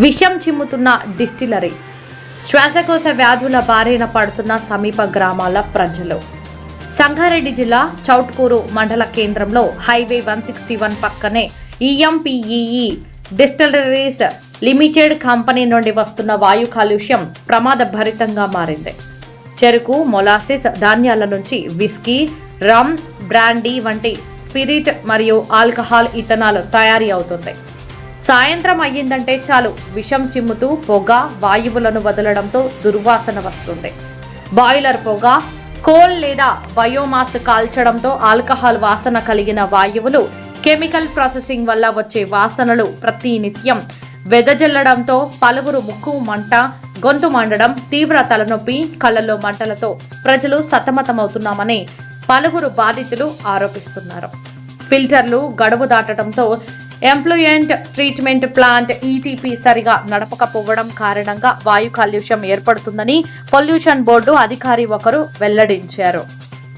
విషం చిమ్ముతున్న డిస్టిలరీ, శ్వాసకోశ వ్యాధుల బారిన పడుతున్న సమీప గ్రామాల ప్రజలు. సంగారెడ్డి జిల్లా చౌట్కూరు మండల కేంద్రంలో హైవే 161 పక్కనే ఈఎంపీఈఈ డిస్టిలరీస్ లిమిటెడ్ కంపెనీ నుండి వస్తున్న వాయు కాలుష్యం ప్రమాదభరితంగా మారింది. చెరుకు, మొలాసిస్, ధాన్యాల నుంచి విస్కీ, రమ్, బ్రాండీ వంటి స్పిరిట్ మరియు ఆల్కహాల్ ఇథనాల్ తయారీ అవుతుంది. సాయంత్రం అయ్యిందంటే చాలు విషం చిమ్ముతూ పొగ, వాయువులను వదలడంతో దుర్వాసన వస్తుంది. బాయిలర్ పొగ, కోల్ లేదా బయోమాస్ కాల్చడంతో ఆల్కహాల్ వాసన కలిగిన వాయువులు, కెమికల్ ప్రాసెసింగ్ వల్ల వచ్చే వాసనలు ప్రతినిత్యం వెదజల్లడంతో పలువురు ముక్కు మంట, గొంతు మండడం, తీవ్ర తలనొప్పి, కళ్లలో మంటలతో ప్రజలు సతమతమవుతున్నామని పలువురు బాధితులు ఆరోపిస్తున్నారు. ఫిల్టర్లు గడువు దాటడంతో ఎంప్లాయింట్ ట్రీట్మెంట్ ప్లాంట్ ఈటీపీ సరిగా నడపకపోవడం కారణంగా వాయు కాలుష్యం ఏర్పడుతుందని పొల్యూషన్ బోర్డు అధికారి ఒకరు వెల్లడించారు.